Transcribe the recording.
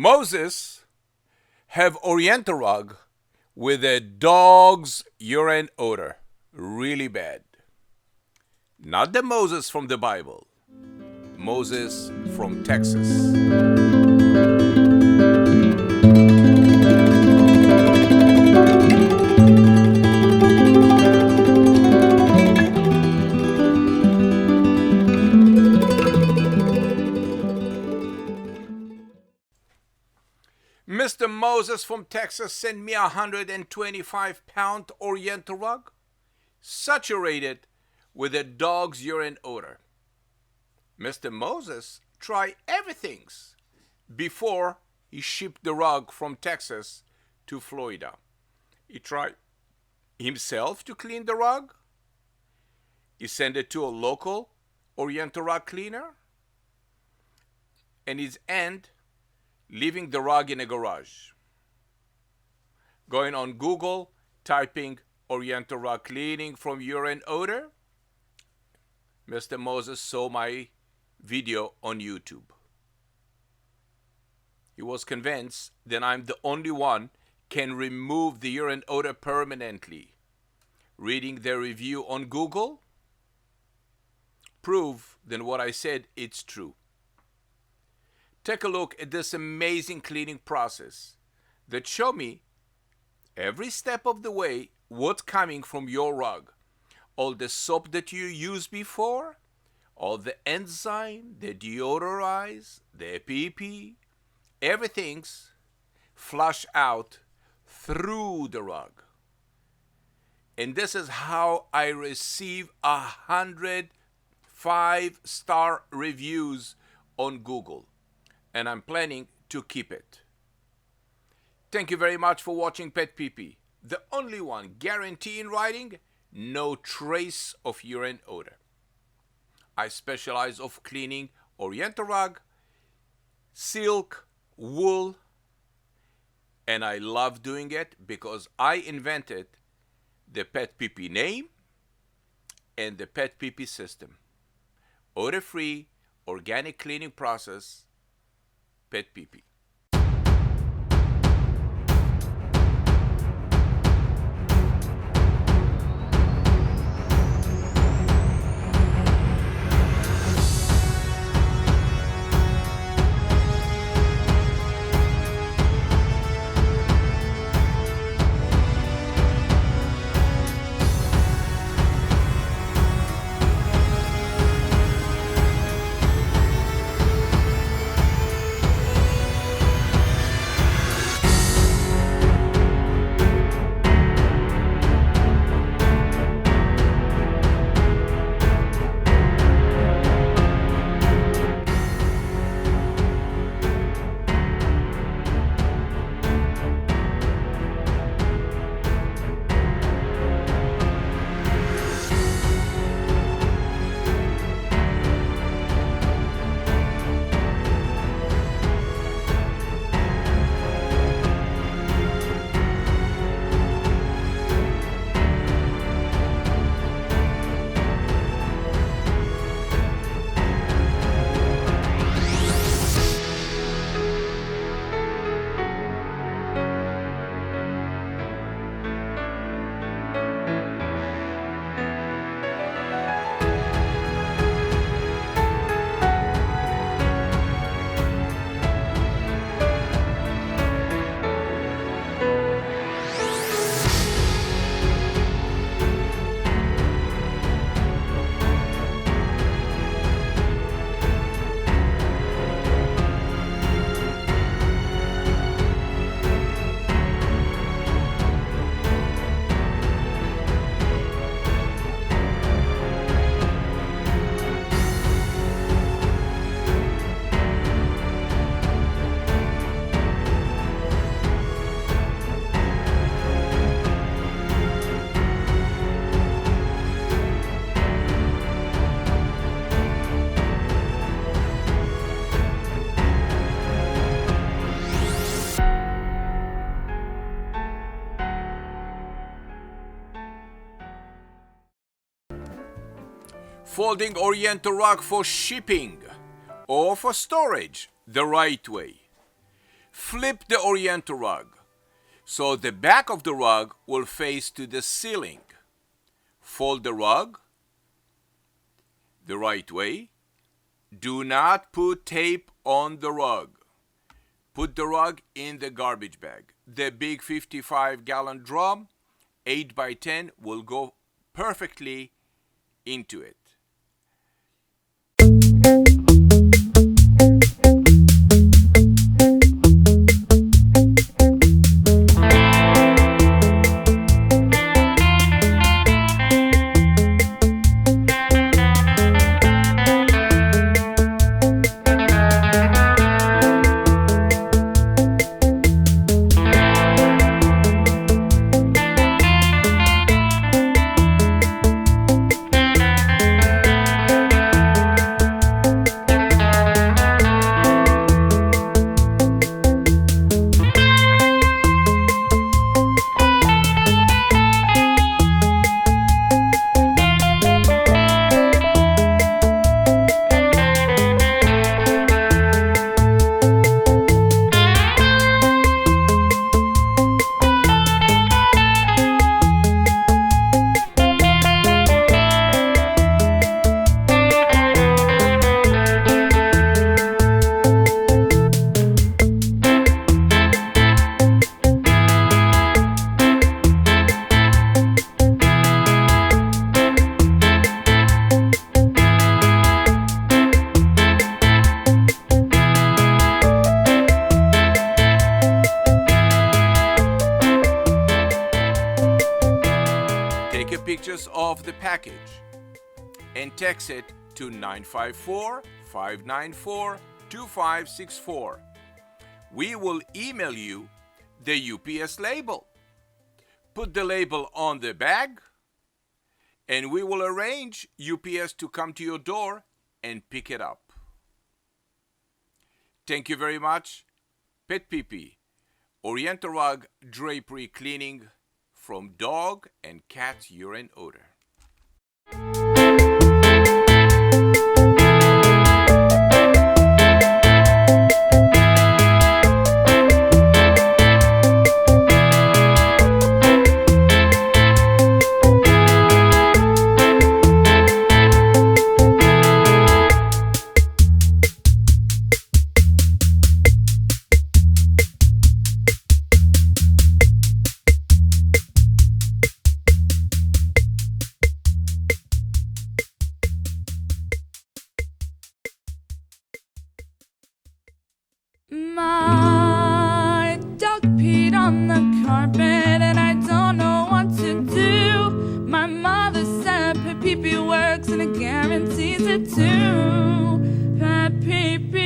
Moses have Oriental rug with a dog's urine odor. Really bad. Not the Moses from the Bible. Moses from Texas. Mr. Moses from Texas sent me a 125-pound Oriental rug, saturated with a dog's urine odor. Mr. Moses tried everything before he shipped the rug from Texas to Florida. He tried himself to clean the rug. He sent it to a local Oriental rug cleaner. And his end, leaving the rug in a garage. Going on Google, typing Oriental rug cleaning from urine odor, Mr. Moses saw my video on YouTube. He was convinced that I'm the only one can remove the urine odor permanently. Reading the review on Google, prove that what I said it's true. Take a look at this amazing cleaning process that show me every step of the way what's coming from your rug. All the soap that you used before, all the enzyme, the deodorize, the peepee, everything's flush out through the rug. And this is how I receive 100 5-star reviews on Google. And I'm planning to keep it. Thank you very much for watching PetPeePee, the only one guarantee in writing, no trace of urine odor. I specialize of cleaning Oriental rug, silk, wool, and I love doing it because I invented the PetPeePee name and the PetPeePee system. Odor-free, organic cleaning process, PetPeePee. Folding Oriental rug for shipping or for storage the right way. Flip the Oriental rug so the back of the rug will face to the ceiling. Fold the rug the right way. Do not put tape on the rug. Put the rug in the garbage bag. The big 55-gallon drum, 8 by 10, will go perfectly into it. Pictures of the package and text it to 954-594-2564. We will email you the UPS label. Put the label on the bag and we will arrange UPS to come to your door and pick it up. Thank you very much. PetPeePee, Oriental Rug Drapery Cleaning from dog and cat urine odor. My dog peed on the carpet and I don't know what to do. My mother said PetPeePee works and it guarantees it too. PetPeePee.